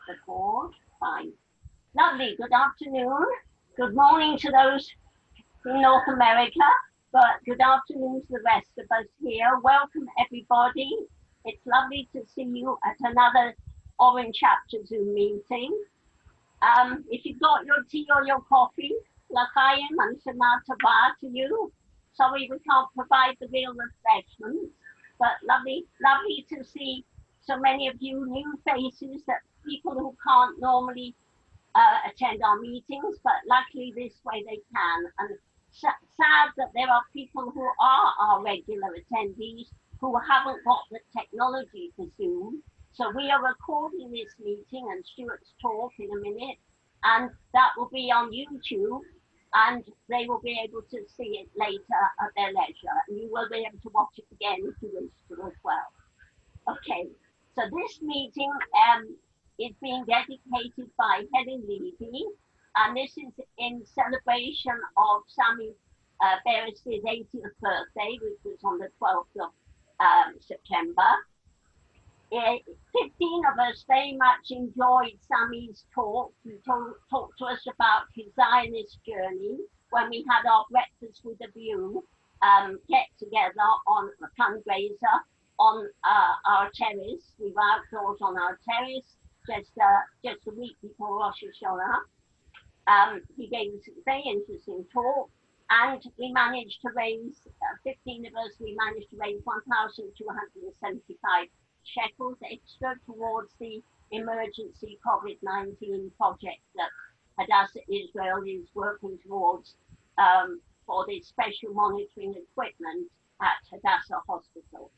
Record. Fine. Lovely. Good afternoon. Good morning to those in North America, but good afternoon to the rest of us here. Welcome, everybody. It's lovely to see you at another Oren Chapter Zoom meeting. If you've got your tea or your coffee, l'chaim and shana tova to you. Sorry we can't provide the real refreshments, but lovely to see so many of you new faces, that people who can't normally attend our meetings, but luckily this way they can. And sad that there are people who are our regular attendees who haven't got the technology for Zoom. So we are recording this meeting and Stuart's talk in a minute, and that will be on YouTube, and they will be able to see it later at their leisure, and you will be able to watch it again if you wish to as well. Okay, so this meeting is being dedicated by Helen Levy, and this is in celebration of Sami Beres's 80th birthday, which was on the 12th of September. 15 of us very much enjoyed Sami's talk. He talked to us about his Zionist journey when we had our Breakfast with a View get together on a fundraiser on our terrace. We were outdoors on our terrace just a week before Rosh Hashanah. He gave us a very interesting talk, and we managed to raise, 15 of us, we managed to raise 1,275 shekels extra towards the emergency COVID-19 project that Hadassah-Israel is working towards for the special monitoring equipment at Hadassah Hospital.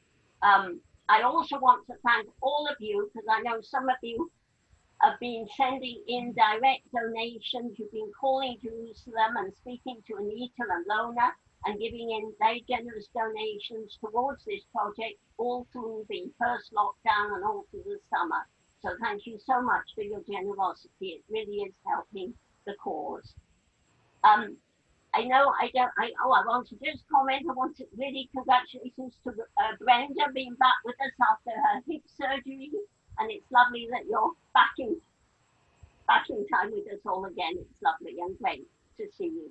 I also want to thank all of you, because I know some of you have been sending in direct donations. You've been calling Jerusalem and speaking to Anita and Lona and giving in very generous donations towards this project all through the first lockdown and all through the summer. So thank you so much for your generosity. It really is helping the cause. I know I want to just comment. I want to really congratulations to Brenda being back with us after her hip surgery. And it's lovely that you're back in time with us all again. It's lovely and great to see you.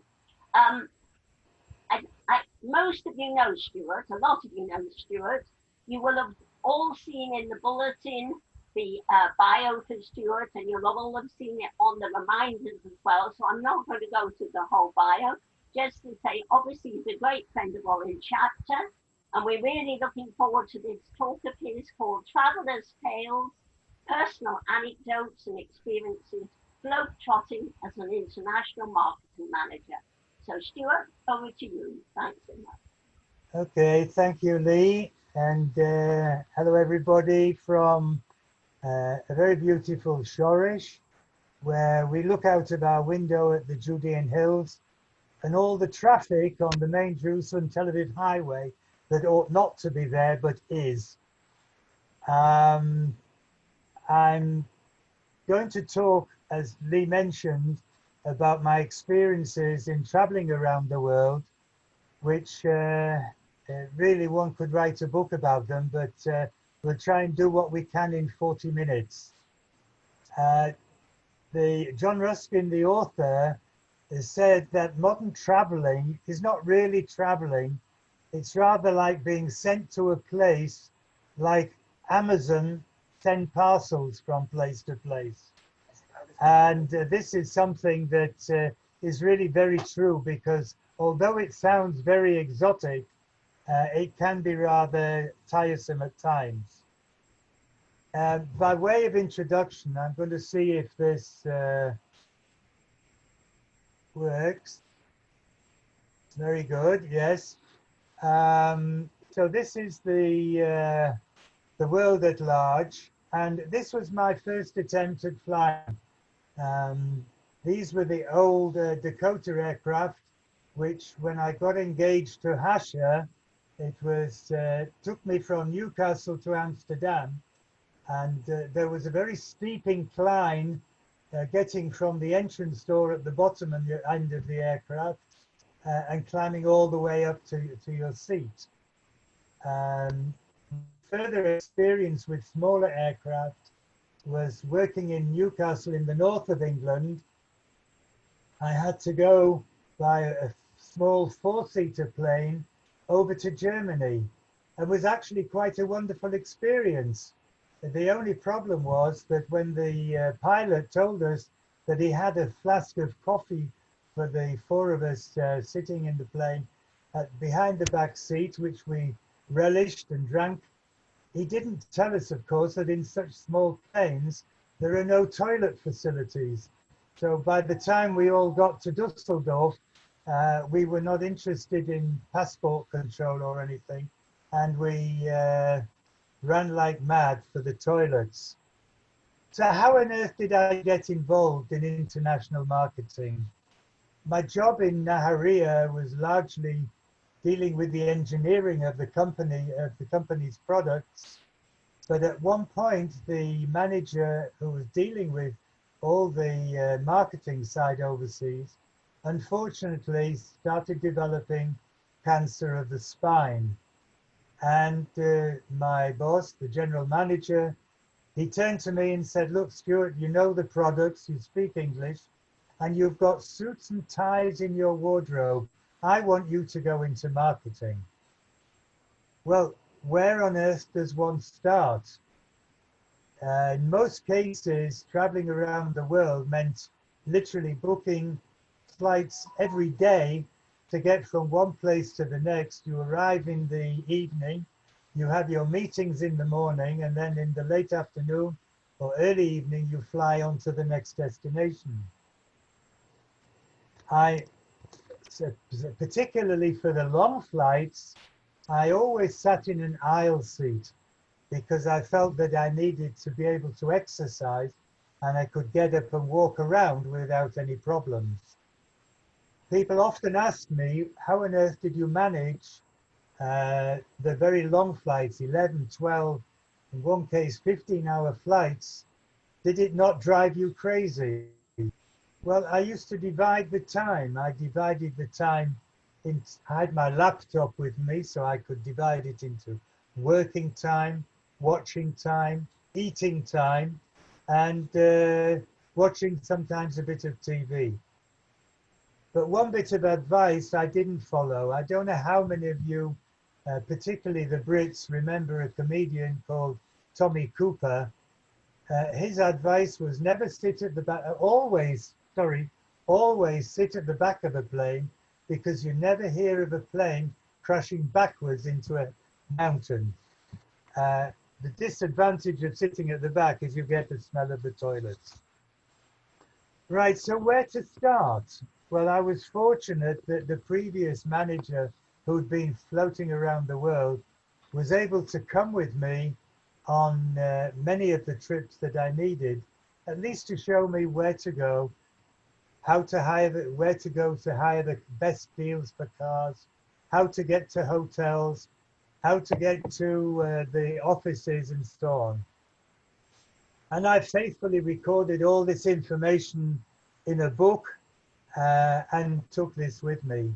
Most of you know Stuart, a lot of you know Stuart. You will have all seen in the bulletin the bio for Stuart, and you'll all have seen it on the reminders as well. So I'm not going to go through the whole bio, just to say, obviously, he's a great friend of Oren Chapter, and we're really looking forward to this talk of his called Traveler's Tales, Personal Anecdotes and Experiences, Globe-trotting as an International Marketing Manager. So Stuart, over to you. Thanks so much. Okay, thank you, Lee. And hello, everybody from a very beautiful Shorish, where we look out of our window at the Judean hills and all the traffic on the main Jerusalem-Tel Aviv highway that ought not to be there, but is. I'm going to talk, as Lee mentioned, about my experiences in traveling around the world, which really one could write a book about them, but we'll try and do what we can in 40 minutes. John Ruskin, the author, has said that modern traveling is not really traveling. It's rather like being sent to a place like Amazon send parcels from place to place. And this is something that is really very true, because although it sounds very exotic, it can be rather tiresome at times. By way of introduction, I'm going to see if this works. Very good, yes. So this is the world at large, and this was my first attempt at flying. These were the old Dakota aircraft, which when I got engaged to Hasha, it was took me from Newcastle to Amsterdam, and there was a very steep incline getting from the entrance door at the bottom and the end of the aircraft and climbing all the way up to your seat. Further experience with smaller aircraft was working in Newcastle in the north of England, I had to go by a small four-seater plane over to Germany. It was actually quite a wonderful experience. The only problem was that when the pilot told us that he had a flask of coffee for the four of us sitting in the plane behind the back seat, which we relished and drank, he didn't tell us, of course, that in such small planes, there are no toilet facilities. So by the time we all got to Dusseldorf, we were not interested in passport control or anything. And we ran like mad for the toilets. So how on earth did I get involved in international marketing? My job in Naharia was largely dealing with the engineering of the company's products. But at one point, the manager who was dealing with all the marketing side overseas, unfortunately started developing cancer of the spine. And my boss, the general manager, he turned to me and said, look, Stuart, you know the products, you speak English, and you've got suits and ties in your wardrobe. I want you to go into marketing. Well, where on earth does one start? In most cases, traveling around the world meant literally booking flights every day to get from one place to the next. You arrive in the evening, you have your meetings in the morning, and then in the late afternoon or early evening, you fly on to the next destination. Particularly for the long flights, I always sat in an aisle seat because I felt that I needed to be able to exercise and I could get up and walk around without any problems. People often ask me, how on earth did you manage the very long flights, 11, 12, in one case 15-hour flights? Did it not drive you crazy? Well, I used to divide the time. I divided the time I had my laptop with me, so I could divide it into working time, watching time, eating time, and watching sometimes a bit of TV. But one bit of advice I didn't follow. I don't know how many of you, particularly the Brits, remember a comedian called Tommy Cooper. His advice was never sit at the back, always sit at the back of a plane, because you never hear of a plane crashing backwards into a mountain. The disadvantage of sitting at the back is you get the smell of the toilets. Right, so where to start? Well, I was fortunate that the previous manager who'd been floating around the world was able to come with me on many of the trips that I needed, at least to show me where to go, where to go to hire the best deals for cars, how to get to hotels, how to get to the offices and so on. And I faithfully recorded all this information in a book and took this with me.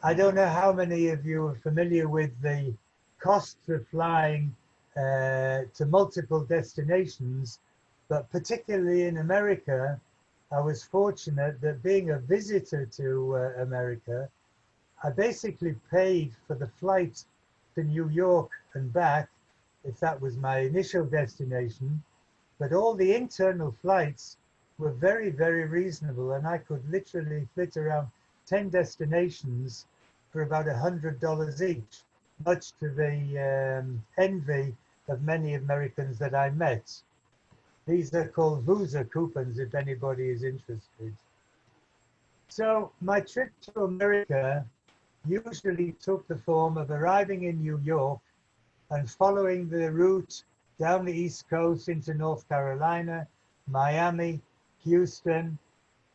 I don't know how many of you are familiar with the costs of flying to multiple destinations, but particularly in America, I was fortunate that being a visitor to America, I basically paid for the flight to New York and back, if that was my initial destination, but all the internal flights were very, very reasonable, and I could literally flit around 10 destinations for about $100 each, much to the envy of many Americans that I met. These are called Visa coupons, if anybody is interested. So my trip to America usually took the form of arriving in New York and following the route down the East Coast into North Carolina, Miami, Houston,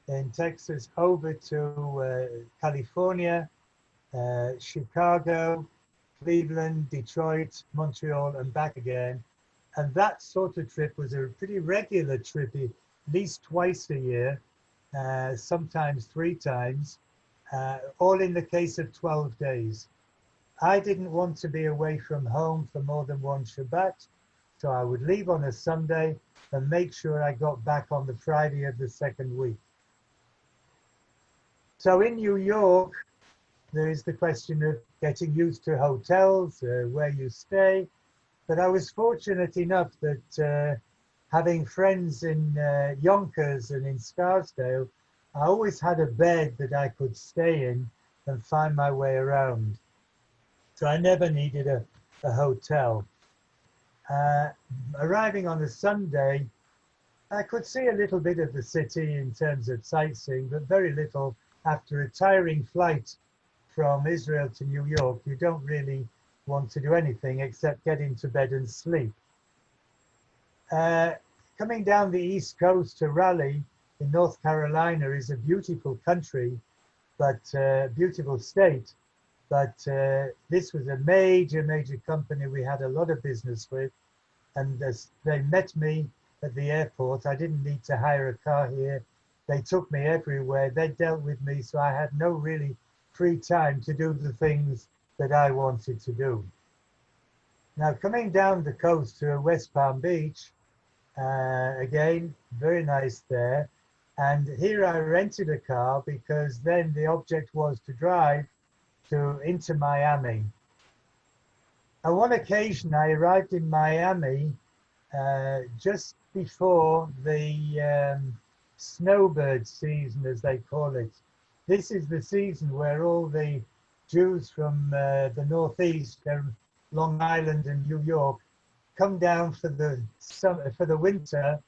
in Texas, over to California, Chicago, Cleveland, Detroit, Montreal, and back again. And that sort of trip was a pretty regular trip, at least twice a year, sometimes 3 times, all in the case of 12 days. I didn't want to be away from home for more than one Shabbat, so I would leave on a Sunday and make sure I got back on the Friday of the second week. So in New York, there is the question of getting used to hotels, where you stay. But I was fortunate enough that having friends in Yonkers and in Scarsdale, I always had a bed that I could stay in and find my way around. So I never needed a hotel. Arriving on a Sunday, I could see a little bit of the city in terms of sightseeing, but very little. After a tiring flight from Israel to New York, you don't really want to do anything except get into bed and sleep. Coming down the East Coast to Raleigh in North Carolina is a beautiful country, but beautiful state. But this was a major company we had a lot of business with. And as they met me at the airport, I didn't need to hire a car here. They took me everywhere. They dealt with me, so I had no really free time to do the things that I wanted to do. Now, coming down the coast to West Palm Beach, again, very nice there. And here I rented a car because then the object was to drive into Miami. On one occasion, I arrived in Miami just before the snowbird season, as they call it. This is the season where all the Jews from the Northeast, Long Island and New York, come down for the summer, for the winter,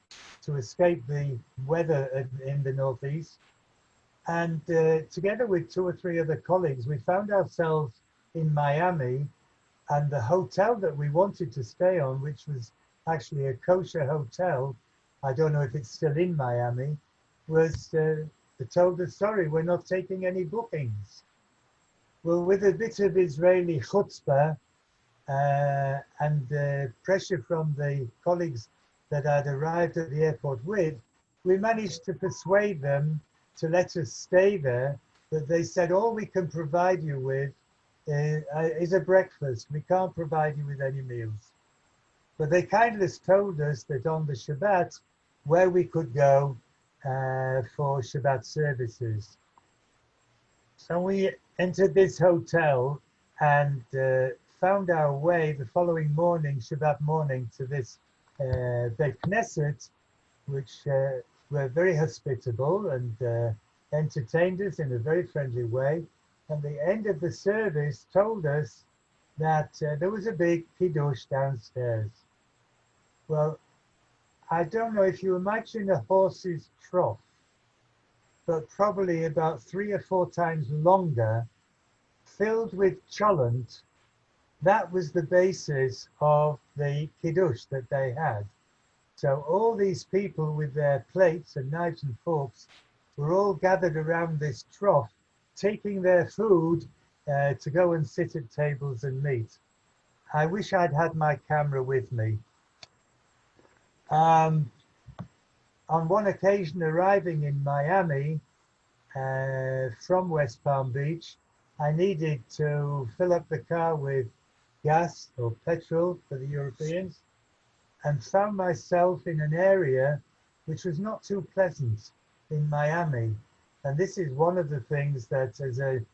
to escape the weather in the Northeast. And together with 2 or 3 other colleagues, we found ourselves in Miami, and the hotel that we wanted to stay on, which was actually a kosher hotel, I don't know if it's still in Miami, was told us, sorry, we're not taking any bookings. Well, with a bit of Israeli chutzpah and pressure from the colleagues that I'd arrived at the airport with, we managed to persuade them to let us stay there. But they said, all we can provide you with is a breakfast. We can't provide you with any meals. But they kindly told us that on the Shabbat, where we could go for Shabbat services. So we entered this hotel and found our way the following morning, Shabbat morning, to this Beit Knesset, which were very hospitable and entertained us in a very friendly way. And the end of the service told us that there was a big kiddush downstairs. Well, I don't know if you imagine a horse's trough, but probably about 3 or 4 times longer, filled with cholent. That was the basis of the kiddush that they had. So all these people with their plates and knives and forks were all gathered around this trough, taking their food to go and sit at tables and meet. I wish I'd had my camera with me. On one occasion, arriving in Miami from West Palm Beach, I needed to fill up the car with gas or petrol for the Europeans, and found myself in an area which was not too pleasant in Miami. And this is one of the things that, as a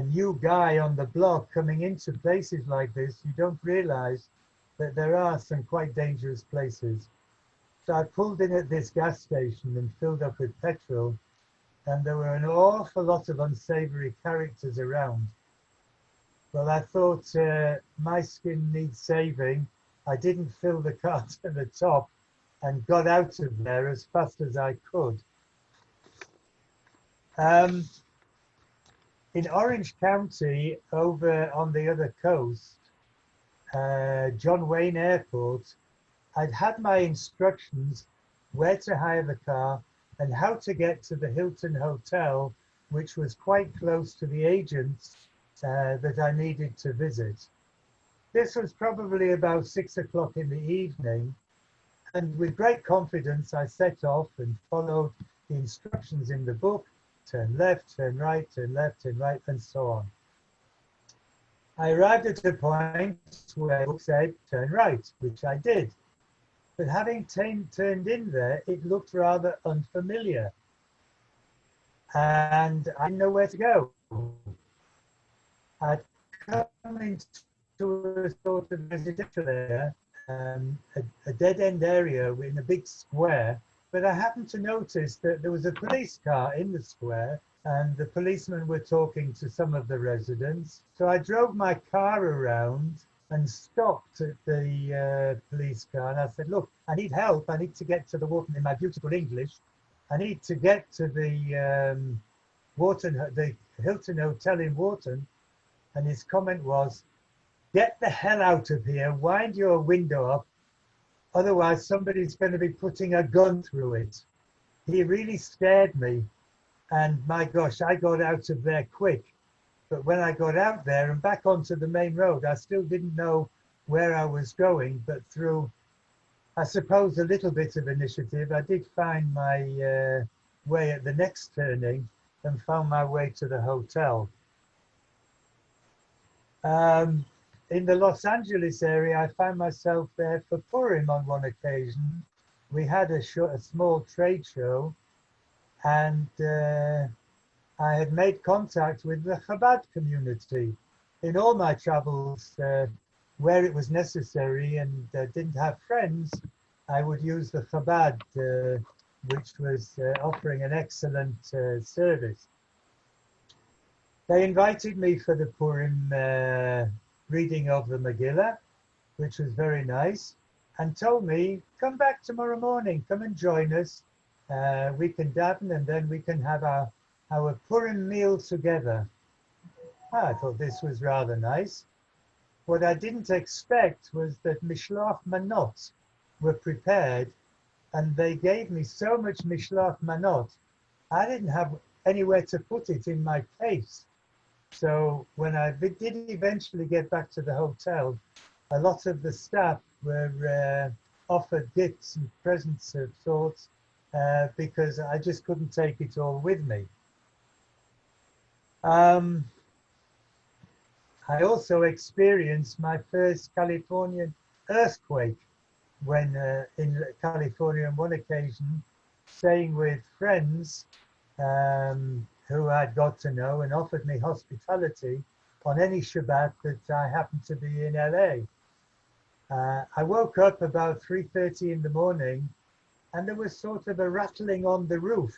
new guy on the block coming into places like this, you don't realize that there are some quite dangerous places. So I pulled in at this gas station and filled up with petrol, and there were an awful lot of unsavory characters around. Well, I thought my skin needs saving. I didn't fill the car to the top and got out of there as fast as I could. In Orange County, over on the other coast, John Wayne Airport, I'd had my instructions where to hire the car and how to get to the Hilton Hotel, which was quite close to the agents that I needed to visit. This was probably about 6 o'clock in the evening, and with great confidence I set off and followed the instructions in the book: turn left, turn right, turn left, turn right, and so on. I arrived at a point where the book said turn right, which I did. But having turned in there, it looked rather unfamiliar. And I didn't know where to go. I'd come into a sort of residential area, a dead-end area in a big square, but I happened to notice that there was a police car in the square and the policemen were talking to some of the residents. So I drove my car around and stopped at the police car and I said, look, I need help. I need to get to the Wharton in my beautiful English. I need to get to the the Hilton Hotel in Wharton. And his comment was, get the hell out of here, wind your window up, otherwise somebody's going to be putting a gun through it. He really scared me. And my gosh, I got out of there quick. But when I got out there and back onto the main road, I still didn't know where I was going. But through, I suppose, a little bit of initiative, I did find my way at the next turning and found my way to the hotel. In the Los Angeles area, I found myself there for Purim on one occasion. We had a small trade show, and I had made contact with the Chabad community. In all my travels, where it was necessary and didn't have friends, I would use the Chabad, which was offering an excellent service. They invited me for the Purim reading of the Megillah, which was very nice, and told me, come back tomorrow morning, come and join us. We can daven and then we can have our Purim meal together. I thought this was rather nice. What I didn't expect was that mishloach manot were prepared, and they gave me so much mishloach manot, I didn't have anywhere to put it in my case. So when I did eventually get back to the hotel, a lot of the staff were offered gifts and presents of sorts because I just couldn't take it all with me. I also experienced my first Californian earthquake when in California on one occasion, staying with friends who I'd got to know and offered me hospitality on any Shabbat that I happened to be in LA. I woke up about 3:30 in the morning and there was sort of a rattling on the roof,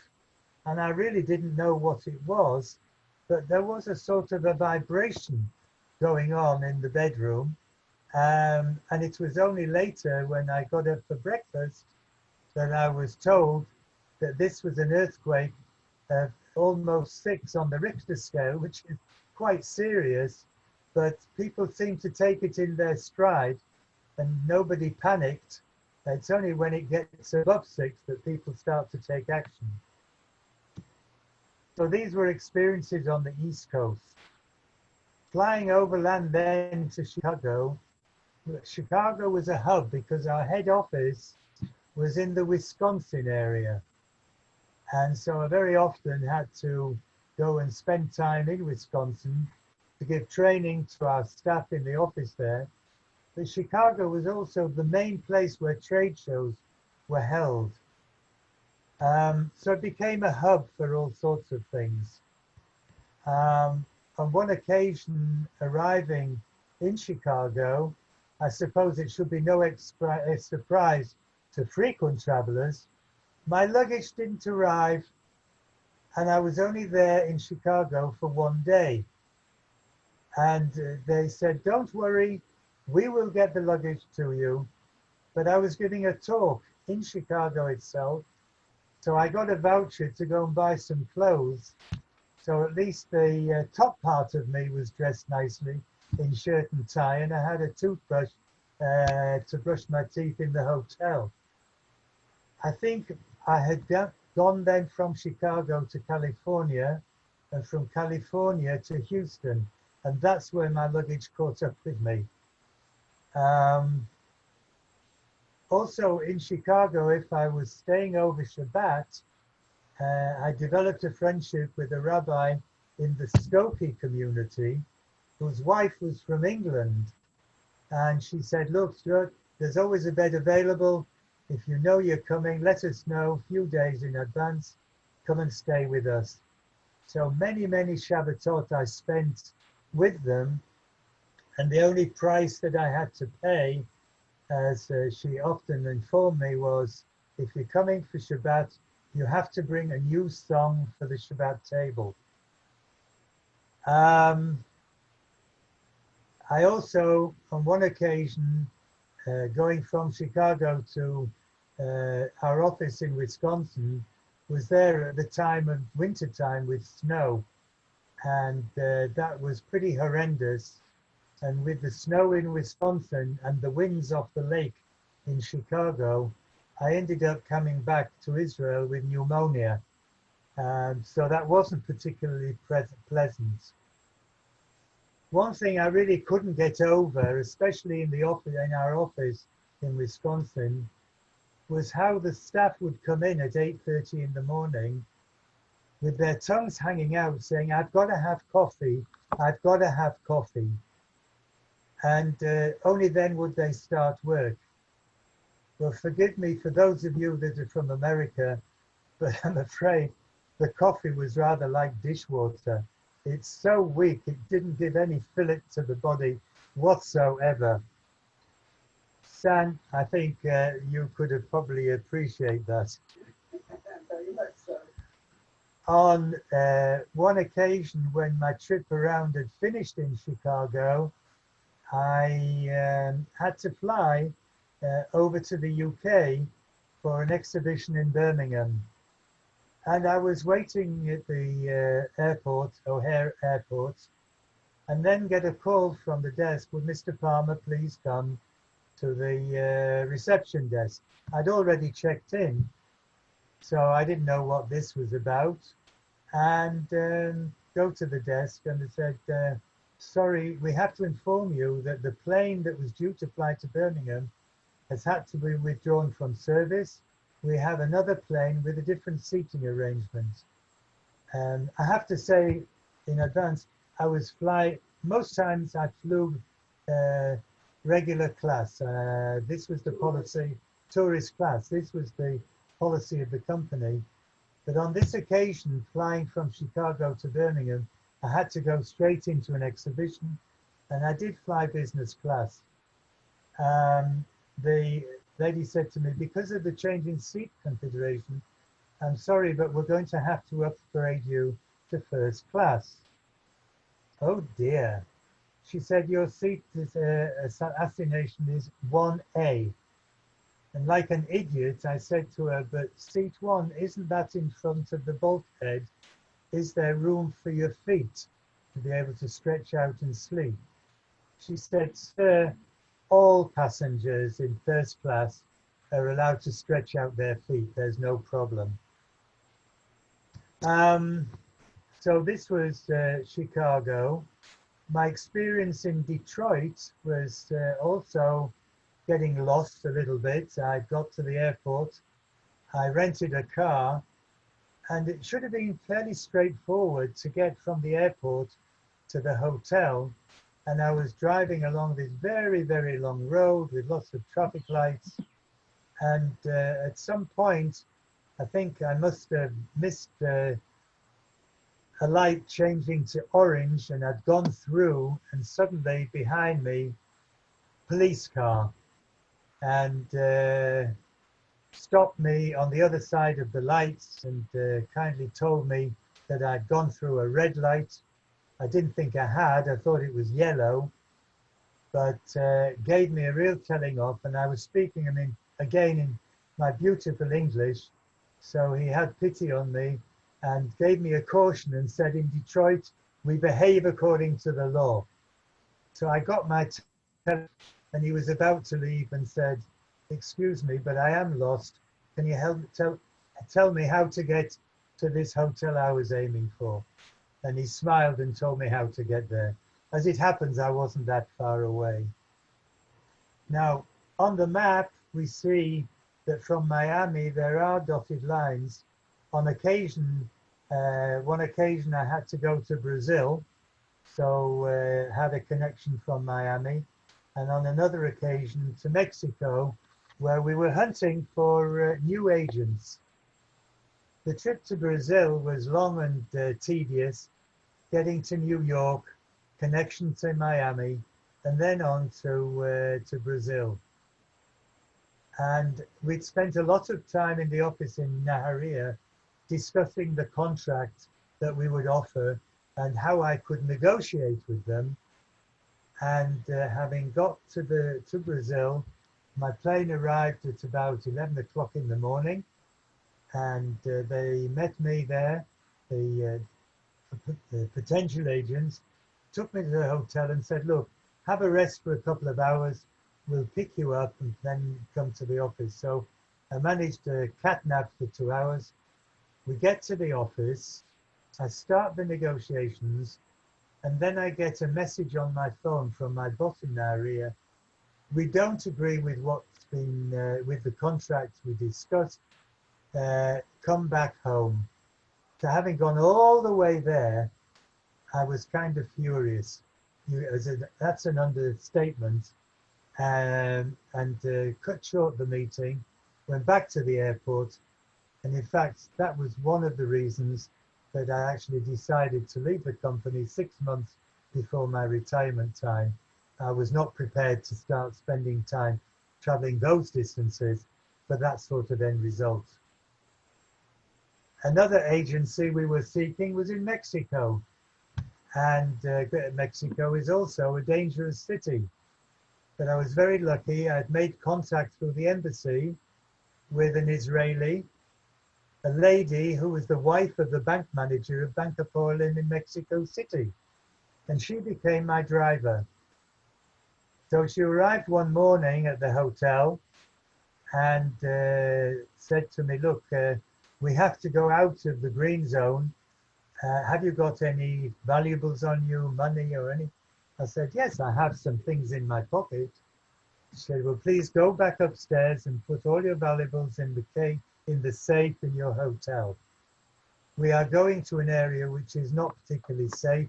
and I really didn't know what it was, but there was a sort of a vibration going on in the bedroom. And it was only later when I got up for breakfast that I was told that this was an earthquake of almost 6 on the Richter scale, which is quite serious, but people seem to take it in their stride and nobody panicked. It's only when it gets above 6 that people start to take action. So these were experiences on the East Coast. Flying overland then to Chicago. Chicago was a hub because our head office was in the Wisconsin area. And so I very often had to go and spend time in Wisconsin to give training to our staff in the office there. But Chicago was also the main place where trade shows were held. So it became a hub for all sorts of things. On one occasion, arriving in Chicago, I suppose it should be no surprise to frequent travelers, my luggage didn't arrive, and I was only there in Chicago for 1 day. And they said, don't worry, we will get the luggage to you. But I was giving a talk in Chicago itself, so I got a voucher to go and buy some clothes. So at least the top part of me was dressed nicely in shirt and tie, and I had a toothbrush to brush my teeth in the hotel. I think I had gone then from Chicago to California, and from California to Houston, and that's where my luggage caught up with me. Also in Chicago, if I was staying over Shabbat, I developed a friendship with a rabbi in the Skokie community whose wife was from England. And she said, look, Stuart, there's always a bed available. If you know you're coming, let us know a few days in advance. Come and stay with us. So many, many Shabbatot I spent with them, and the only price that I had to pay, as she often informed me, was if you're coming for Shabbat, you have to bring a new song for the Shabbat table. I also, on one occasion, going from Chicago to our office in Wisconsin, was there at the time of winter time with snow, and that was pretty horrendous. And with the snow in Wisconsin and the winds off the lake in Chicago, I ended up coming back to Israel with pneumonia. So that wasn't particularly pleasant. One thing I really couldn't get over, especially in the office, in our office in Wisconsin, was how the staff would come in at 8:30 in the morning with their tongues hanging out saying, I've got to have coffee, I've got to have coffee. And only then would they start work. Well, forgive me for those of you that are from America, but I'm afraid the coffee was rather like dishwater. It's so weak, it didn't give any fillip to the body whatsoever. San, I think you could have probably appreciate that. Very much so. On one occasion when my trip around had finished in Chicago, I had to fly over to the UK for an exhibition in Birmingham. And I was waiting at the airport, O'Hare Airport, and then get a call from the desk, would Mr. Palmer please come to the reception desk. I'd already checked in, so I didn't know what this was about. And go to the desk, and they said, sorry, we have to inform you that the plane that was due to fly to Birmingham has had to be withdrawn from service. We have another plane with a different seating arrangement. I have to say in advance, most times I flew regular class. This was the policy, tourist class. This was the policy of the company. But on this occasion, flying from Chicago to Birmingham, I had to go straight into an exhibition, and I did fly business class. The lady said to me, because of the change in seat configuration, I'm sorry, but we're going to have to upgrade you to first class. Oh dear. She said, your seat is, assignation is 1A. And like an idiot, I said to her, but seat 1, isn't that in front of the bulkhead? Is there room for your feet to be able to stretch out and sleep? She said, sir, all passengers in first class are allowed to stretch out their feet. There's no problem. So this was Chicago. My experience in Detroit was also getting lost a little bit. I got to the airport, I rented a car, and it should have been fairly straightforward to get from the airport to the hotel. And I was driving along this very, very long road with lots of traffic lights. And at some point, I think I must have missed a light changing to orange, and I'd gone through, and suddenly behind me, police car, and stopped me on the other side of the lights and kindly told me that I'd gone through a red light. I didn't think I had, I thought it was yellow, but gave me a real telling off, and I was speaking again in my beautiful English, so he had pity on me and gave me a caution and said, in Detroit, we behave according to the law. So I got my and he was about to leave and said, excuse me, but I am lost. Can you tell me how to get to this hotel I was aiming for? And he smiled and told me how to get there. As it happens, I wasn't that far away. Now, on the map, we see that from Miami, there are dotted lines. On occasion, one occasion I had to go to Brazil, so had a connection from Miami. And on another occasion to Mexico, where we were hunting for new agents. The trip to Brazil was long and tedious, getting to New York, connection to Miami, and then on to Brazil. And we'd spent a lot of time in the office in Naharia discussing the contract that we would offer and how I could negotiate with them. And having got to Brazil, my plane arrived at about 11 o'clock in the morning, and they met me there. The potential agents took me to the hotel and said, look, have a rest for a couple of hours. We'll pick you up and then come to the office. So I managed to catnap for 2 hours. We get to the office. I start the negotiations, and then I get a message on my phone from my boss in area. We don't agree with what's been with the contract we discussed. Come back home. So having gone all the way there, I was kind of furious. That's an understatement. And cut short the meeting, went back to the airport. And in fact, that was one of the reasons that I actually decided to leave the company 6 months before my retirement time. I was not prepared to start spending time traveling those distances for that sort of end result. Another agency we were seeking was in Mexico. And Mexico is also a dangerous city. But I was very lucky. I'd made contact through the embassy with an Israeli, a lady who was the wife of the bank manager of Banco Oren in Mexico City. And she became my driver. So she arrived one morning at the hotel and said to me, look, we have to go out of the green zone. Have you got any valuables on you, money or any? I said, yes, I have some things in my pocket. She said, well, please go back upstairs and put all your valuables in the safe in your hotel. We are going to an area which is not particularly safe,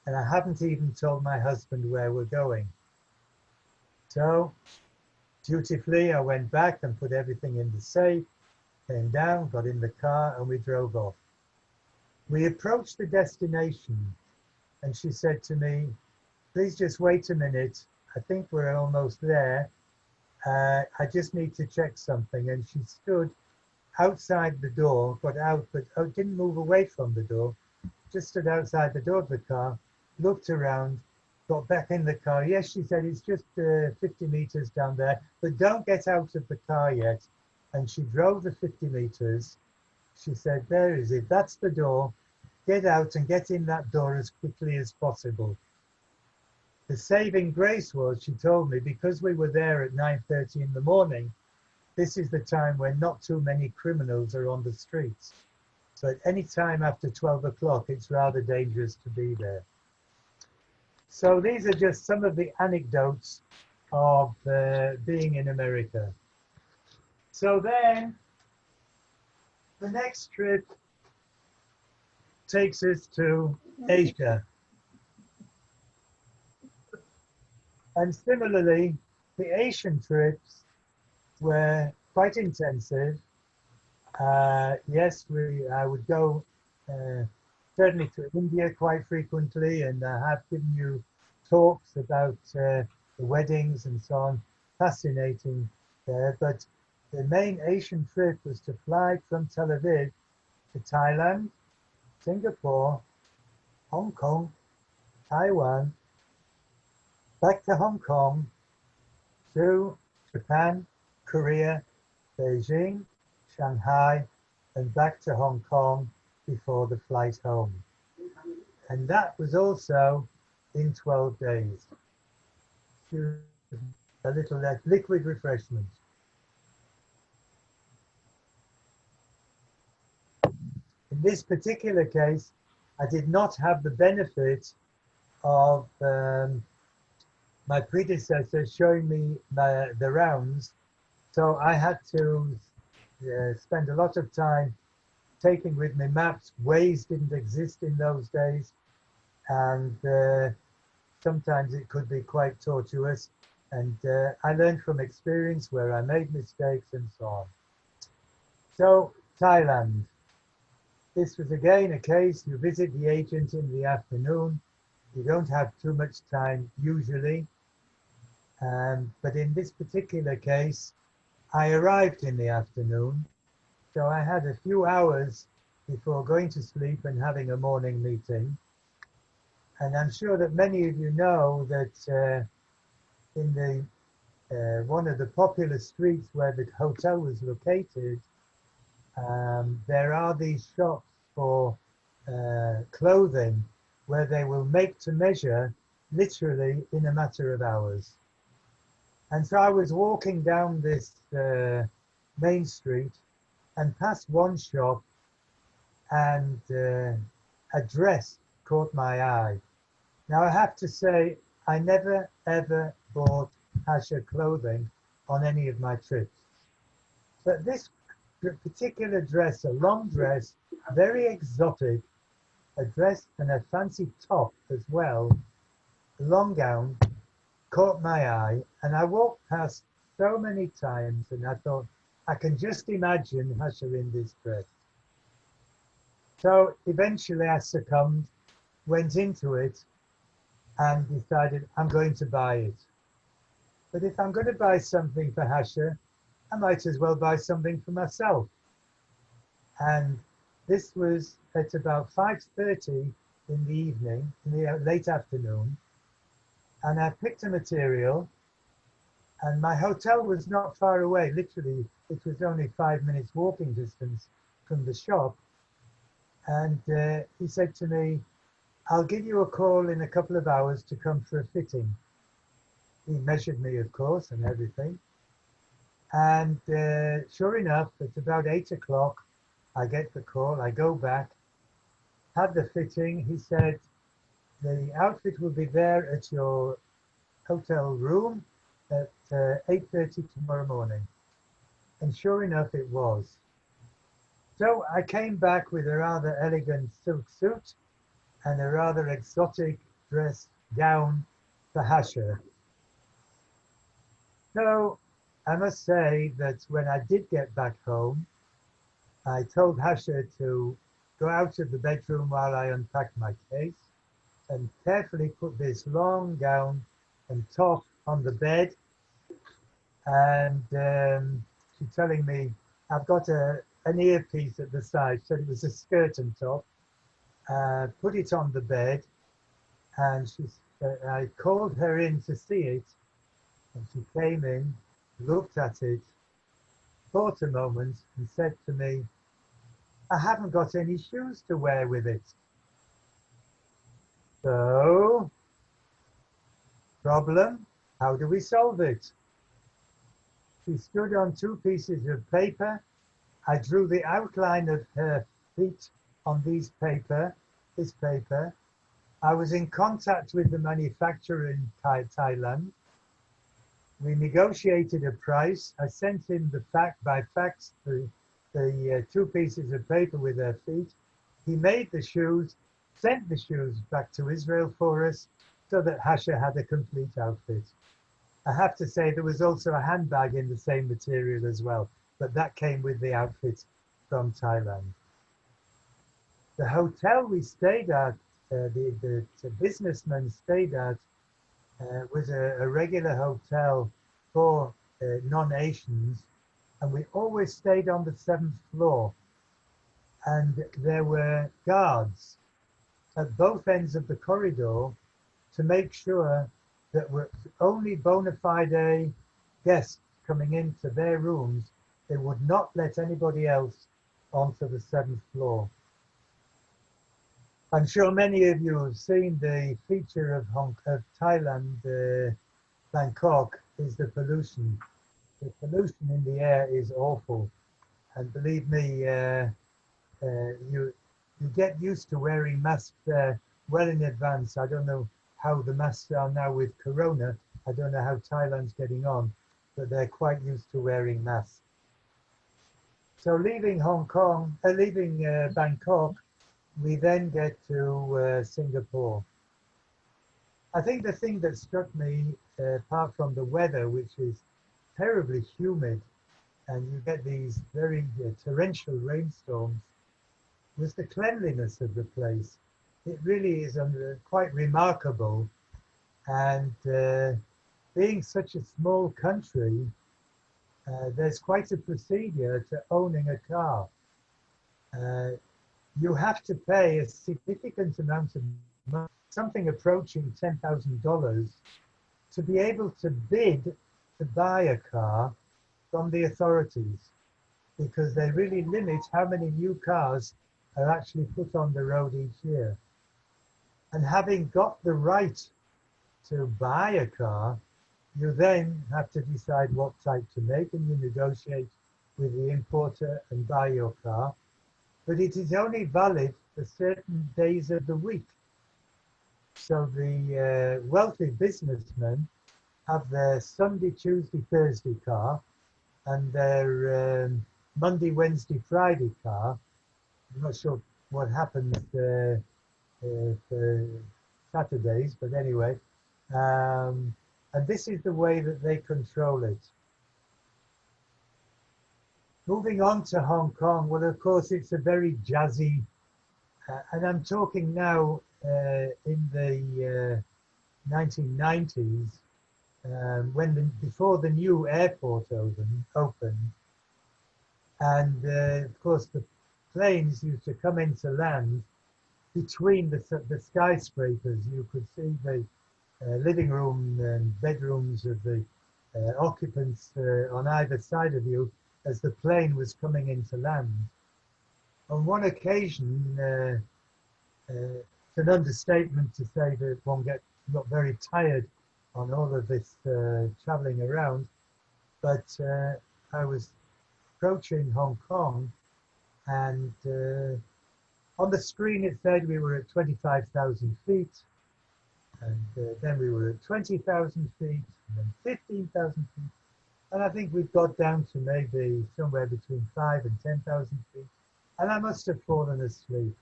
and I haven't even told my husband where we're going. So dutifully, I went back and put everything in the safe, came down, got in the car, and we drove off. We approached the destination, and she said to me, please just wait a minute. I think we're almost there. I just need to check something. And she stood outside the door, got out, but didn't move away from the door, just stood outside the door of the car, looked around, got back in the car. Yes, she said, it's just 50 meters down there, but don't get out of the car yet. And she drove the 50 meters. She said, there is it, that's the door. Get out and get in that door as quickly as possible. The saving grace was, she told me, because we were there at 9:30 in the morning, this is the time when not too many criminals are on the streets. But any time after 12 o'clock, it's rather dangerous to be there. So these are just some of the anecdotes of being in America. So then the next trip takes us to Asia. And similarly, the Asian trips were quite intensive. Yes, I would go certainly to India quite frequently, and I have given you talks about the weddings and so on. Fascinating there. But the main Asian trip was to fly from Tel Aviv to Thailand, Singapore, Hong Kong, Taiwan, back to Hong Kong, to Japan, Korea, Beijing, Shanghai, and back to Hong Kong before the flight home. And that was also in 12 days. A little liquid refreshment. In this particular case, I did not have the benefit of my predecessor showing me the rounds. So I had to spend a lot of time taking with me maps. Waze didn't exist in those days. And sometimes it could be quite tortuous. And I learned from experience where I made mistakes and so on. So Thailand. This was again a case, you visit the agent in the afternoon. You don't have too much time usually. But in this particular case, I arrived in the afternoon. So I had a few hours before going to sleep and having a morning meeting. And I'm sure that many of you know that in the one of the popular streets where the hotel was located, there are these shops for clothing where they will make to measure literally in a matter of hours. And so I was walking down this main street and past one shop, and a dress caught my eye. Now I have to say, I never ever bought Hasher clothing on any of my trips. But this particular dress, a long dress, very exotic, a dress and a fancy top as well, a long gown, caught my eye, and I walked past so many times and I thought, I can just imagine Hasher in this dress. So eventually I succumbed, went into it, and decided I'm going to buy it. But if I'm going to buy something for Hasher, I might as well buy something for myself. And this was at about 5:30 in the evening, in the late afternoon. And I picked a material, and my hotel was not far away. Literally, it was only 5 minutes walking distance from the shop. And he said to me, I'll give you a call in a couple of hours to come for a fitting. He measured me, of course, and everything. And sure enough, it's about 8 o'clock. I get the call, I go back, had the fitting. He said, the outfit will be there at your hotel room at 8:30 tomorrow morning. And sure enough, it was. So I came back with a rather elegant silk suit and a rather exotic dress gown for Hasher. So I must say that when I did get back home, I told Hasher to go out of the bedroom while I unpacked my case and carefully put this long gown and top on the bed. And she's telling me I've got an earpiece at the side, so it was a skirt and top. Put it on the bed, and I called her in to see it, and she came in, looked at it, thought a moment, and said to me, I haven't got any shoes to wear with it. So, problem, how do we solve it? She stood on two pieces of paper. I drew the outline of her feet on this paper. I was in contact with the manufacturer in Thailand. We negotiated a price. I sent him by fax the two pieces of paper with her feet. He made the shoes, sent the shoes back to Israel for us so that Hasher had a complete outfit. I have to say there was also a handbag in the same material as well, but that came with the outfit from Thailand. The hotel we stayed at, the businessman stayed at, was a regular hotel for non-Asians, and we always stayed on the 7th floor. And there were guards at both ends of the corridor to make sure that were only bona fide guests coming into their rooms. They would not let anybody else onto the 7th floor. I'm sure many of you have seen the feature of Thailand, Bangkok, is the pollution. The pollution in the air is awful. And believe me, you get used to wearing masks well in advance. I don't know how the masks are now with Corona. I don't know how Thailand's getting on, but they're quite used to wearing masks. So leaving Bangkok, we then get to Singapore. I think the thing that struck me apart from the weather, which is terribly humid, and you get these very torrential rainstorms, was the cleanliness of the place. It really is quite remarkable. And being such a small country, there's quite a procedure to owning a car. Uh, you have to pay a significant amount of money, something approaching $10,000, to be able to bid to buy a car from the authorities, because they really limit how many new cars are actually put on the road each year. And having got the right to buy a car, you then have to decide what type to make, and you negotiate with the importer and buy your car. But it is only valid for certain days of the week. So the wealthy businessmen have their Sunday, Tuesday, Thursday car and their Monday, Wednesday, Friday car. I'm not sure what happens for Saturdays, but anyway. And this is the way that they control it. Moving on to Hong Kong, well, of course, it's a very jazzy, and I'm talking now in the 1990s, before the new airport opened, and of course the planes used to come into land between the skyscrapers. You could see the living room and bedrooms of the occupants on either side of you as the plane was coming into land. On one occasion, it's an understatement to say that one got very tired on all of this traveling around, but I was approaching Hong Kong, and on the screen it said we were at 25,000 feet, and then we were at 20,000 feet, and then 15,000 feet, and I think we've got down to maybe somewhere between 5,000 and 10,000 feet, and I must have fallen asleep.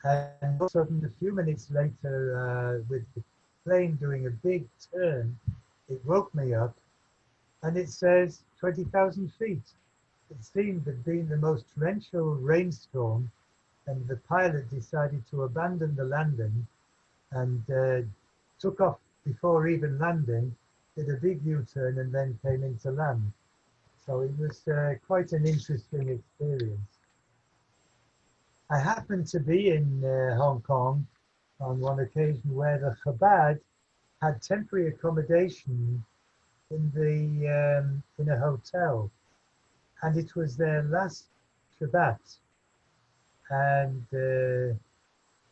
And all of a sudden, a few minutes later, with the plane doing a big turn, it woke me up, and it says 20,000 feet. It seemed to have been the most torrential rainstorm, and the pilot decided to abandon the landing and took off before even landing, did a big U-turn, and then came into land. So it was quite an interesting experience. I happened to be in Hong Kong on one occasion where the Chabad had temporary accommodation in a hotel, and it was their last Shabbat, and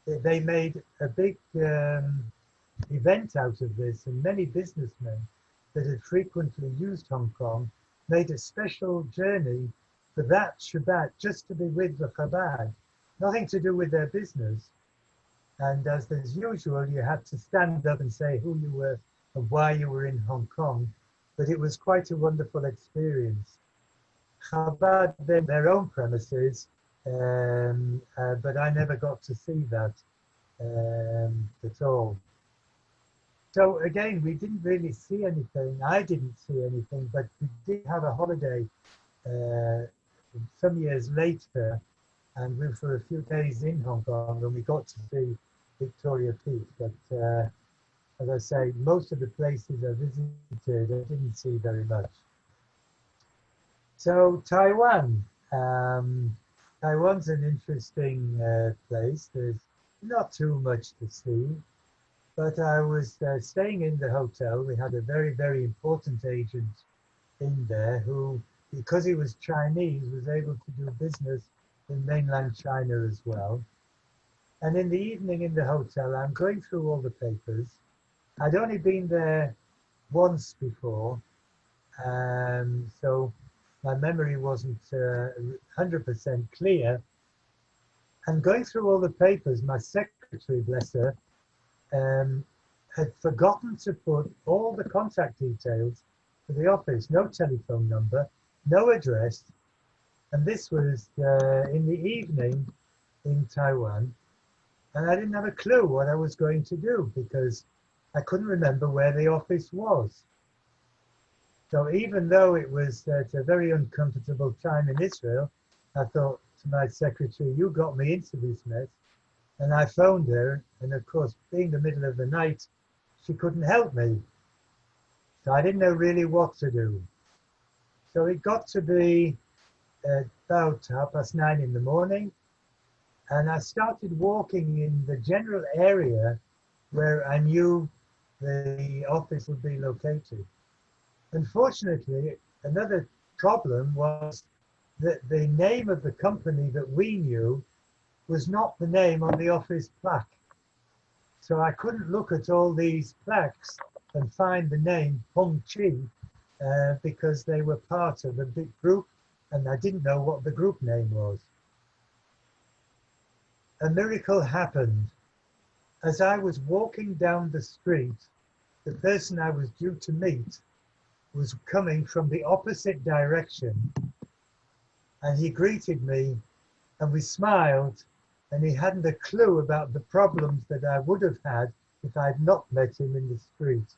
they made a big event out of this, and many businessmen that had frequently used Hong Kong made a special journey for that Shabbat just to be with the Chabad, nothing to do with their business. And as is usual, you had to stand up and say who you were and why you were in Hong Kong, but it was quite a wonderful experience. Chabad then their own premises, but I never got to see that at all. So again, we didn't really see anything. I didn't see anything, but we did have a holiday some years later, and we were for a few days in Hong Kong, and we got to see Victoria Peak. But as I say, most of the places I visited, I didn't see very much. So Taiwan. Taiwan's an interesting place. There's not too much to see, but I was staying in the hotel. We had a very, very important agent in there who, because he was Chinese, was able to do business in mainland China as well. And in the evening in the hotel, I'm going through all the papers. I'd only been there once before, so my memory wasn't 100% clear. And going through all the papers, my secretary, bless her, had forgotten to put all the contact details for the office, no telephone number, no address. And this was in the evening in Taiwan. And I didn't have a clue what I was going to do, because I couldn't remember where the office was. So even though it was at a very uncomfortable time in Israel, I thought to my secretary, you got me into this mess. And I phoned her, and of course, being the middle of the night, she couldn't help me. So I didn't know really what to do. So it got to be about 9:30 in the morning, and I started walking in the general area where I knew the office would be located. Unfortunately, another problem was that the name of the company that we knew was not the name on the office plaque. So I couldn't look at all these plaques and find the name Hong Chi because they were part of a big group and I didn't know what the group name was. A miracle happened. As I was walking down the street, the person I was due to meet was coming from the opposite direction, and he greeted me and we smiled, and he hadn't a clue about the problems that I would have had if I had not met him in the street.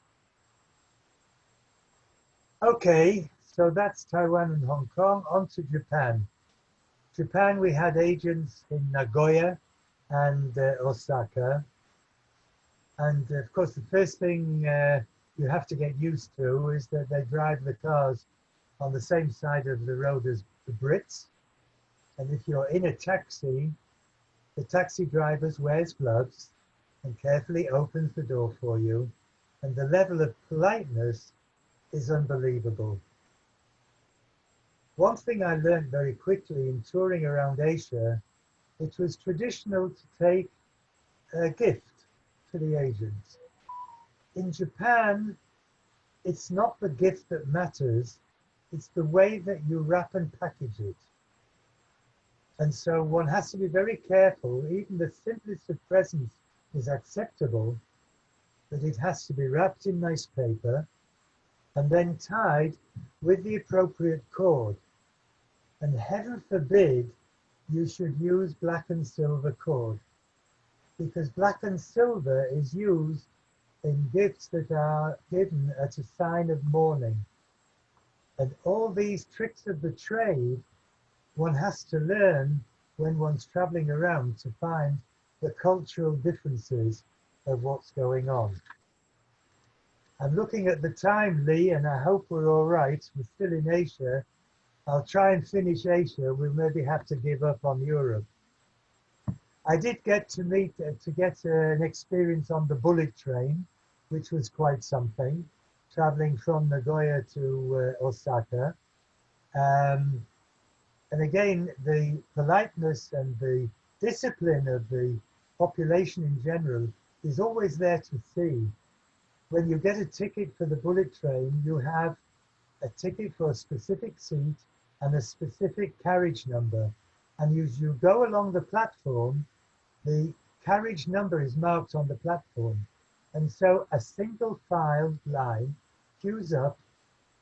Okay, so that's Taiwan and Hong Kong. On to Japan. Japan, we had agents in Nagoya and Osaka. And of course, the first thing you have to get used to is that they drive the cars on the same side of the road as the Brits. And if you're in a taxi, the taxi driver wears gloves and carefully opens the door for you. And the level of politeness is unbelievable. One thing I learned very quickly in touring around Asia, it was traditional to take a gift to the agents. In Japan, it's not the gift that matters, it's the way that you wrap and package it. And so one has to be very careful, even the simplest of presents is acceptable, but it has to be wrapped in nice paper and then tied with the appropriate cord. And heaven forbid you should use black and silver cord, because black and silver is used in gifts that are given as a sign of mourning. And all these tricks of the trade, one has to learn when one's traveling around to find the cultural differences of what's going on. I'm looking at the time, Lee, and I hope we're all right. We're still in Asia. I'll try and finish Asia. We'll maybe have to give up on Europe. I did get to get an experience on the bullet train, which was quite something, traveling from Nagoya to Osaka. And again, the politeness and the discipline of the population in general is always there to see. When you get a ticket for the bullet train, you have a ticket for a specific seat and a specific carriage number. And as you go along the platform, the carriage number is marked on the platform. And so a single file line queues up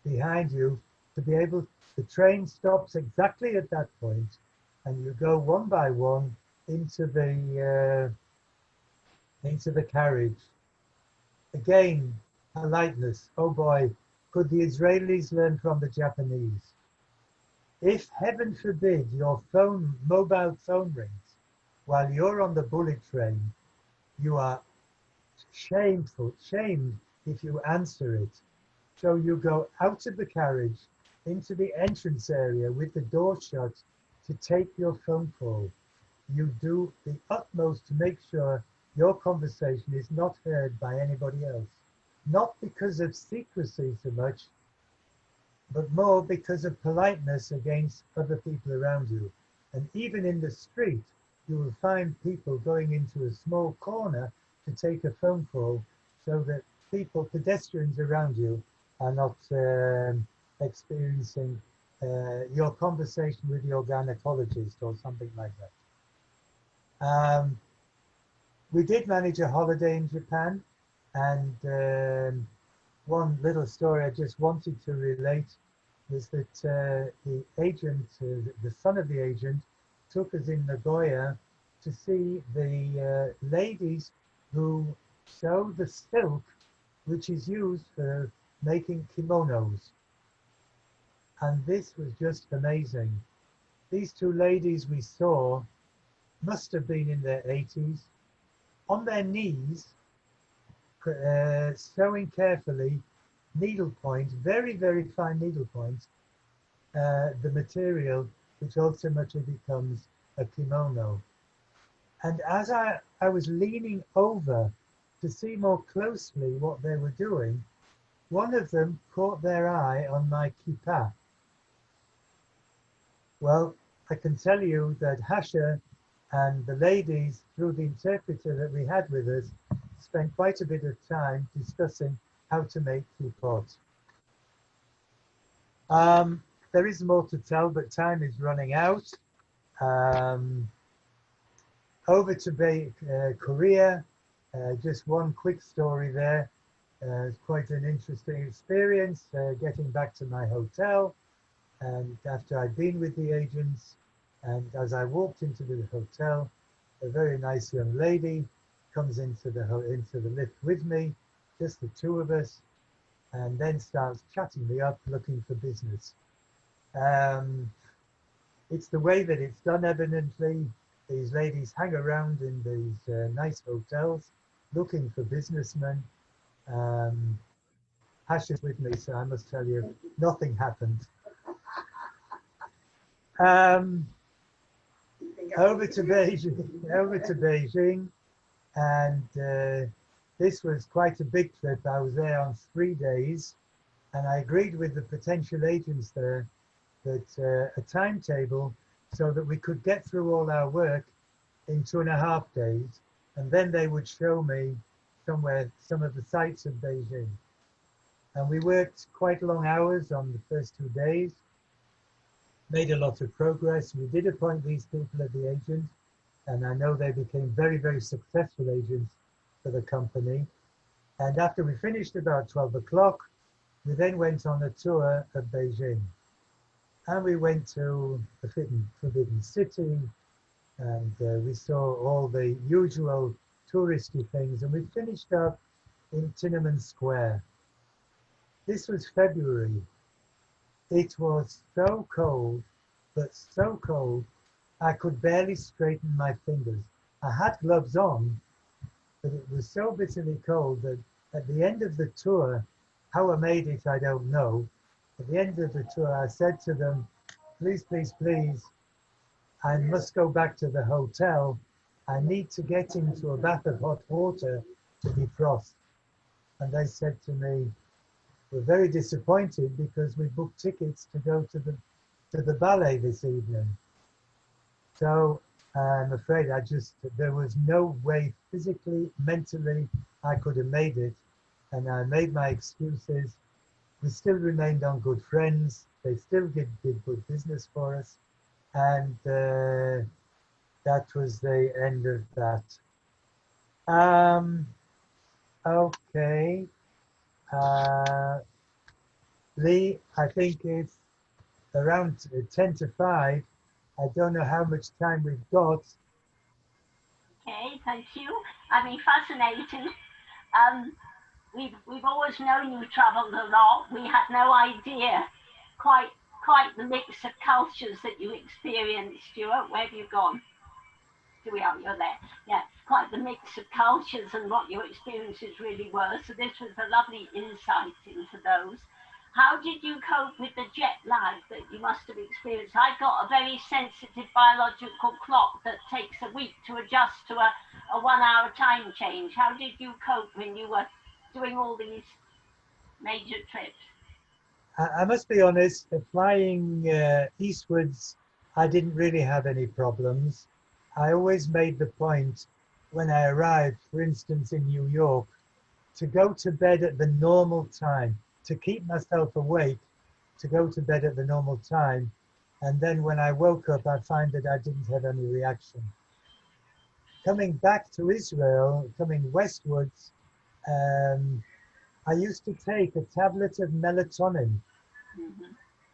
behind you to be able, the train stops exactly at that point, and you go one by one into the carriage. Again, politeness. Oh boy, could the Israelis learn from the Japanese? If heaven forbid your mobile phone rings while you're on the bullet train, you are shamed if you answer it. So you go out of the carriage into the entrance area with the door shut to take your phone call. You do the utmost to make sure your conversation is not heard by anybody else. Not because of secrecy so much, but more because of politeness against other people around you. And even in the street, you will find people going into a small corner to take a phone call so that pedestrians around you are not experiencing your conversation with your gynecologist or something like that. We did manage a holiday in Japan, and one little story I just wanted to relate was that the agent, the son of the agent, took us in Nagoya to see the ladies who sew the silk which is used for making kimonos. And this was just amazing. These two ladies we saw must have been in their 80s, on their knees, sewing carefully, needlepoint, very, very fine needlepoint, the material which ultimately becomes a kimono. And as I was leaning over to see more closely what they were doing, one of them caught their eye on my kippah. Well, I can tell you that Hasha and the ladies, through the interpreter that we had with us, spent quite a bit of time discussing how to make kippot. There is more to tell, but time is running out. Over to Korea, just one quick story there. It's quite an interesting experience getting back to my hotel. And after I'd been with the agents, and as I walked into the hotel, a very nice young lady comes into the lift with me, just the two of us, and then starts chatting me up, looking for business. It's the way that it's done, evidently. These ladies hang around in these nice hotels looking for businessmen. Hash is with me, so I must tell you, nothing happened. Over to Beijing, and this was quite a big trip. I was there on 3 days, and I agreed with the potential agents there that a timetable so that we could get through all our work in 2.5 days, and then they would show me some of the sights of Beijing. And we worked quite long hours on the first 2 days, made a lot of progress. We did appoint these people as the agent, and I know they became very, very successful agents for the company. And after we finished about 12 o'clock, we then went on a tour of Beijing. And we went to the Forbidden City, and we saw all the usual touristy things, and we finished up in Tiananmen Square. This was February. It was so cold, but so cold, I could barely straighten my fingers. I had gloves on, but it was so bitterly cold that at the end of the tour, how I made it, I don't know. At the end of the tour, I said to them, please, please, please, I must go back to the hotel. I need to get into a bath of hot water to defrost. And they said to me, we're very disappointed because we booked tickets to go to the ballet this evening. So I'm afraid there was no way physically, mentally, I could have made it. And I made my excuses. We still remained on good friends. They still did good business for us. And that was the end of that. Okay. Lee, I think it's around 10 to 5. I don't know how much time we've got. Okay, thank you. I mean, fascinating. We've always known you travelled a lot. We had no idea quite the mix of cultures that you experienced, Stuart. Where have you gone? Here we are, you're there. Yeah, quite the mix of cultures and what your experiences really were. So this was a lovely insight into those. How did you cope with the jet lag that you must have experienced? I've got a very sensitive biological clock that takes a week to adjust to a 1 hour time change. How did you cope when you were doing all these major trips? I must be honest, flying eastwards, I didn't really have any problems. I always made the point when I arrived, for instance, in New York, to go to bed at the normal time, to keep myself awake, to go to bed at the normal time. And then when I woke up, I find that I didn't have any reaction. Coming back to Israel, coming westwards, I used to take a tablet of melatonin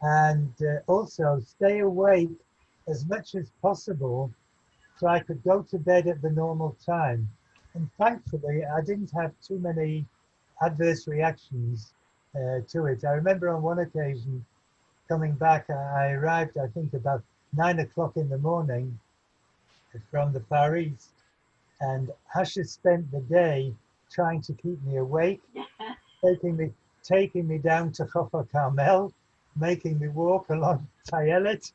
and also stay awake as much as possible so I could go to bed at the normal time. And thankfully, I didn't have too many adverse reactions to it. I remember on one occasion coming back, I arrived, I think, about 9 o'clock in the morning from the Far East, and Hasha spent the day trying to keep me awake, taking me down to Khofa Carmel, making me walk along Tayelet,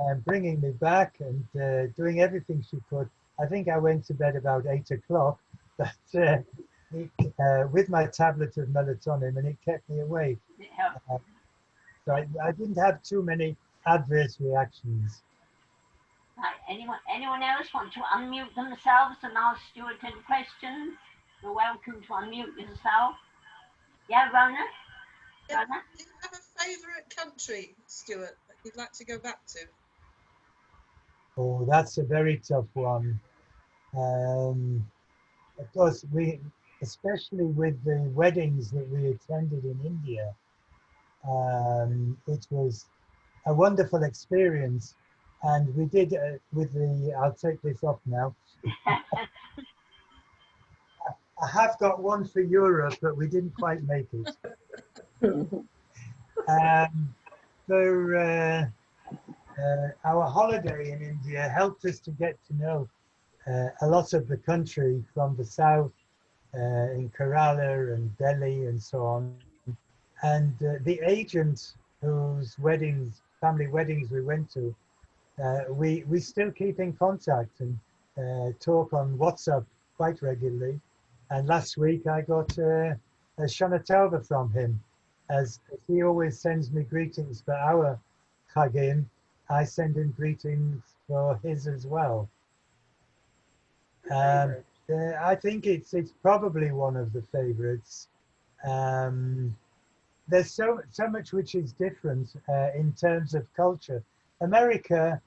and bringing me back, and doing everything she could. I think I went to bed about 8 o'clock, but with my tablet of melatonin, and it kept me awake. So I didn't have too many adverse reactions. Right. Anyone else want to unmute themselves and ask Stuart any questions? You're welcome to unmute yourself. Yeah, Rona? Yeah. Rona? Do you have a favourite country, Stuart, that you'd like to go back to? Oh, that's a very tough one. Of course, especially with the weddings that we attended in India, it was a wonderful experience. And we did I'll take this off now. I have got one for Europe, but we didn't quite make it. For our holiday in India helped us to get to know a lot of the country from the south, in Kerala and Delhi and so on. And the agent whose family weddings we went to, we still keep in contact and talk on WhatsApp quite regularly. And last week I got a Shana Tova from him, as he always sends me greetings for our Chagim. I send him greetings for his as well. I think it's probably one of the favorites. There's so much which is different in terms of culture. America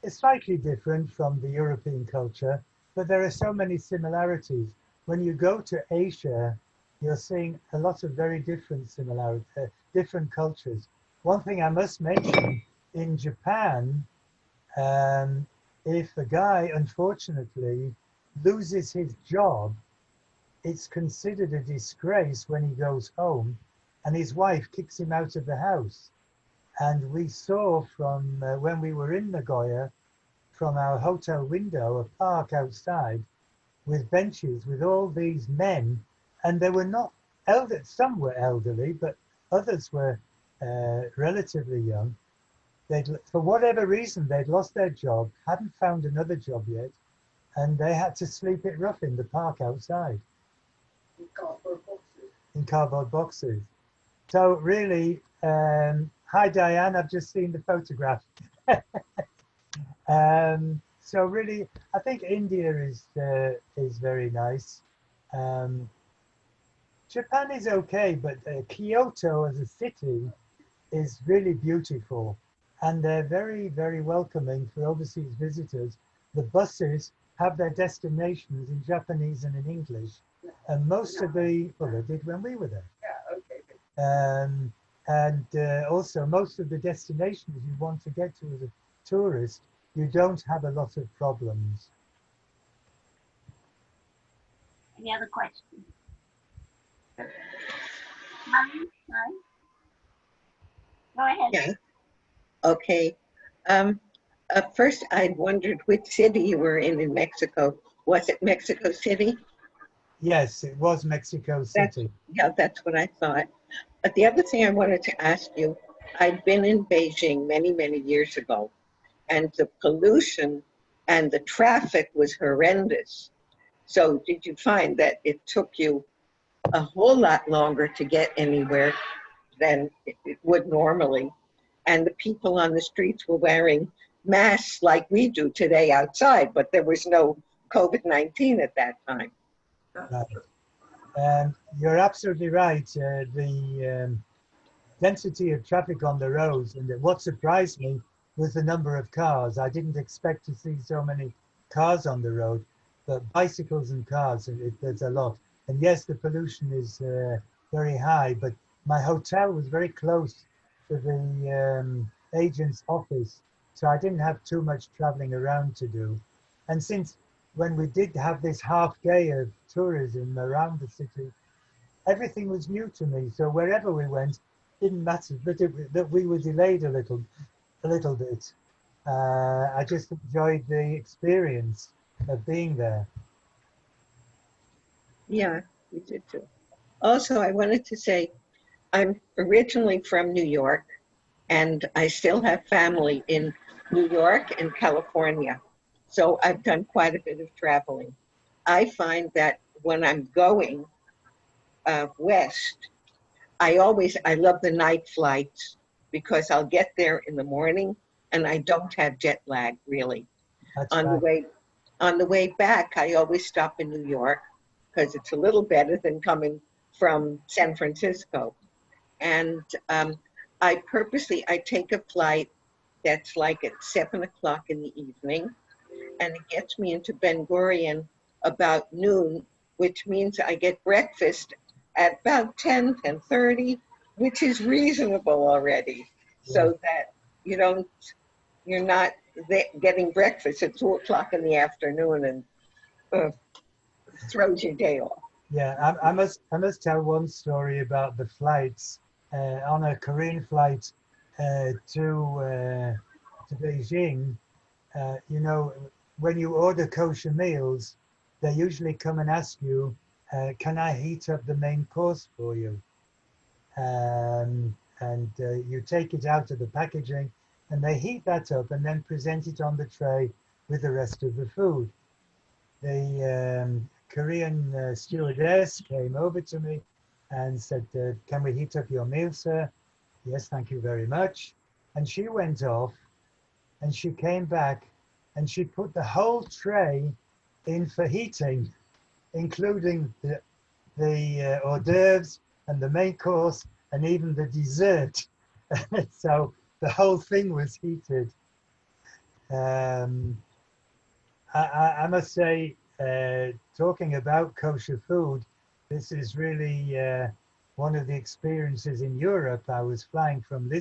is slightly different from the European culture, but there are so many similarities. When you go to Asia, you're seeing a lot of very different different cultures. One thing I must mention, in Japan, if a guy unfortunately loses his job, it's considered a disgrace when he goes home, and his wife kicks him out of the house. And we saw from when we were in Nagoya, from our hotel window, a park outside with benches with all these men, and they were not elder. Some were elderly, but others were relatively young. For whatever reason, they'd lost their job, hadn't found another job yet, and they had to sleep it rough in the park outside. In cardboard boxes. In cardboard boxes. So really, hi Diane, I've just seen the photograph. So really, I think India is very nice. Japan is okay, but Kyoto as a city is really beautiful, and they're very, very welcoming for overseas visitors. The buses have their destinations in Japanese and in English, and most of they did when we were there. Yeah, okay. And also, most of the destinations you want to get to as a tourist, you don't have a lot of problems. Any other questions? Go ahead. Yeah. Okay. First, I wondered which city you were in Mexico. Was it Mexico City? Yes, it was Mexico City. That's what I thought. But the other thing I wanted to ask you, I'd been in Beijing many, many years ago, and the pollution and the traffic was horrendous. So did you find that it took you a whole lot longer to get anywhere than it would normally? And the people on the streets were wearing masks like we do today outside, but there was no COVID-19 at that time. Right. You're absolutely right. The density of traffic on the roads, and what surprised me was the number of cars. I didn't expect to see so many cars on the road, but bicycles and cars, there's a lot. And yes, the pollution is very high, but my hotel was very close to the agent's office, so I didn't have too much traveling around to do. And since when we did have this half day of tourism around the city, everything was new to me. So wherever we went, didn't matter that we were delayed a little bit. I just enjoyed the experience of being there. Yeah, we did too. Also, I wanted to say I'm originally from New York, and I still have family in New York and California. So I've done quite a bit of traveling. I find that when I'm going west, I love the night flights because I'll get there in the morning and I don't have jet lag really. That's On the right. way on the way back, I always stop in New York because it's a little better than coming from San Francisco. And I take a flight that's like at 7 o'clock in the evening, and it gets me into Ben Gurion about noon, which means I get breakfast at about 10:30, which is reasonable already, Yeah. so that you don't, you're not getting breakfast at 2 o'clock in the afternoon and uh, throws your day off. Yeah, I must tell one story about the flights on a Korean flight to Beijing. You know, when you order kosher meals, they usually come and ask you, "Can I heat up the main course for you?" And you take it out of the packaging, and they heat that up and then present it on the tray with the rest of the food. The Korean stewardess came over to me and said, "Can we heat up your meal, sir?" "Yes, thank you very much." And she went off and she came back and she put the whole tray in for heating, including the hors d'oeuvres and the main course and even the dessert. So the whole thing was heated. Um, I must say, talking about kosher food, this is really one of the experiences in Europe. I was flying from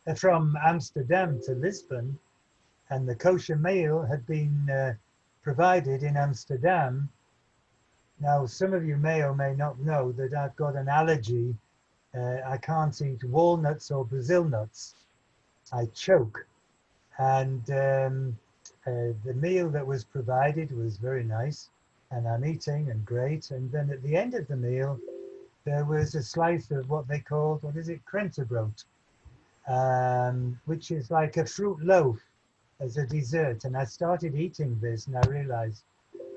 Amsterdam to Lisbon, and the kosher meal had been provided in Amsterdam. Now, some of you may or may not know that I've got an allergy. I can't eat walnuts or Brazil nuts. I choke. And the meal that was provided was very nice, and I'm eating and great. And then at the end of the meal, there was a slice of what they called, what is it, krentenbrood, which is like a fruit loaf as a dessert. And I started eating this, and I realized,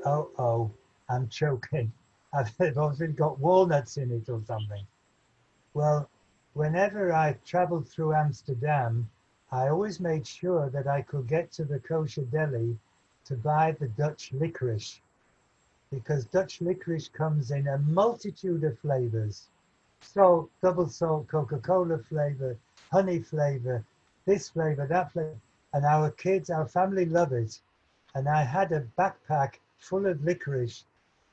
oh, I'm choking. I've obviously got walnuts in it or something. Well, whenever I traveled through Amsterdam, I always made sure that I could get to the kosher deli to buy the Dutch licorice, because Dutch licorice comes in a multitude of flavors. Salt, double salt, Coca-Cola flavor, honey flavor, this flavor, that flavor. And our kids, our family love it. And I had a backpack full of licorice.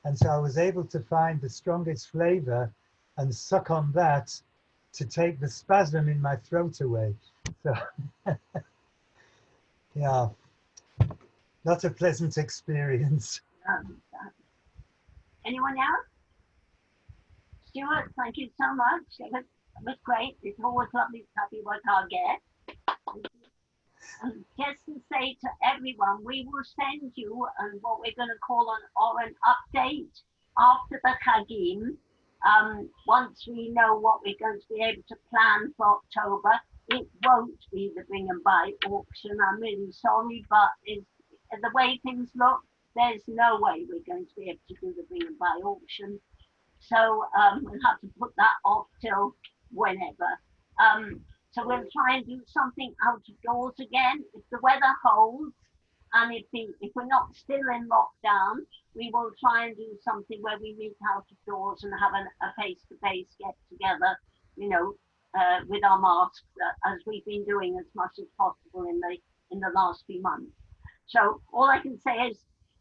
And so I was able to find the strongest flavor and suck on that to take the spasm in my throat away. So, yeah, not a pleasant experience. Um, Anyone else? Stuart, thank you so much. It was great. It's always lovely to have you as our guest. And just to say to everyone, we will send you what we're going to call an Oren update after the Chagim. Once we know what we're going to be able to plan for October, it won't be the bring and buy auction. I'm really sorry, but the way things look, there's no way we're going to be able to do the bring and buy auction. So we'll have to put that off till whenever. So we'll try and do something outdoors again if the weather holds, and if we're not still in lockdown, we will try and do something where we meet outdoors and have a face-to-face get together, with our masks, as we've been doing as much as possible in the last few months. So all I can say is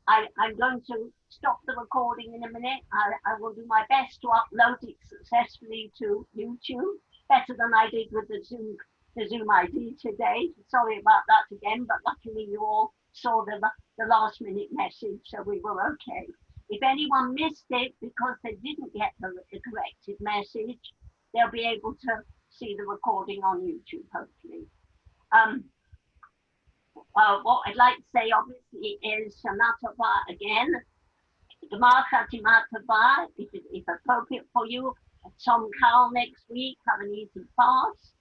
I'm going to stop the recording in a minute. I will do my best to upload it successfully to YouTube, better than I did with the Zoom ID today. Sorry about that again, but luckily you all saw the last minute message, so we were okay. If anyone missed it because they didn't get the corrected message, they'll be able to see the recording on YouTube, hopefully. What I'd like to say, obviously, is Shana Tova again. Gemar Chatima Tova, if appropriate for you. Tom Carl next week, have an easy fast.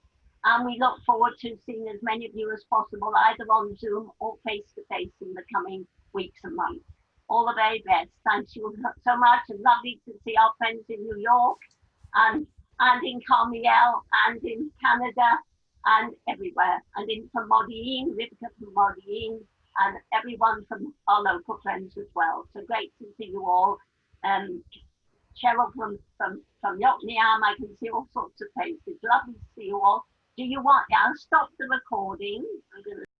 And we look forward to seeing as many of you as possible, either on Zoom or face-to-face in the coming weeks and months. All the very best. Thank you so much, and lovely to see our friends in New York and in Carmiel and in Canada and everywhere, and from Modi'in, Rivka from Modi'in, and everyone from our local friends as well. So great to see you all. Cheryl from Yokneam, I can see all sorts of faces. Lovely to see you all. Do you want? I'll stop the recording. I'm going to